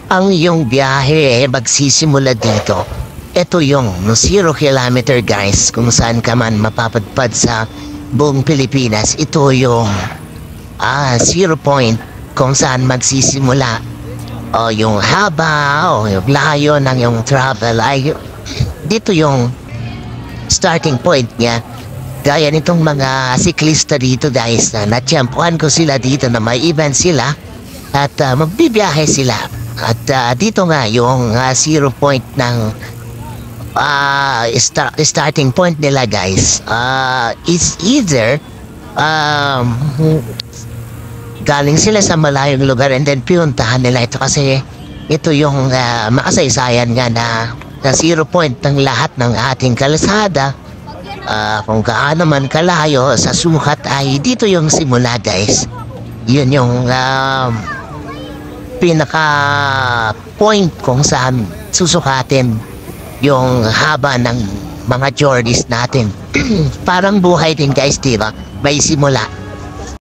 Ang iyong biyahe magsisimula dito. Ito yung 0 kilometer guys, kung saan ka man mapapadpad sa buong Pilipinas. Ito yung 0 point kung saan magsisimula o yung haba o yung layo ng yung travel ay dito yung starting point niya. Gaya nitong mga siklista dito guys na natiyempuhan ko sila dito na may event sila at magbibiyahe sila. At dito nga yung 0 point ng starting point nila guys is either galing sila sa malayong lugar and then pinuntahan nila ito kasi ito yung makasaysayan nga na 0 point ng lahat ng ating kalsada. Kung gaano man kalayo sa sukat ay dito yung simula guys. Yun yung pinaka point kung saan susukatin yung haba ng mga journeys natin. Parang buhay din guys, diba? May simula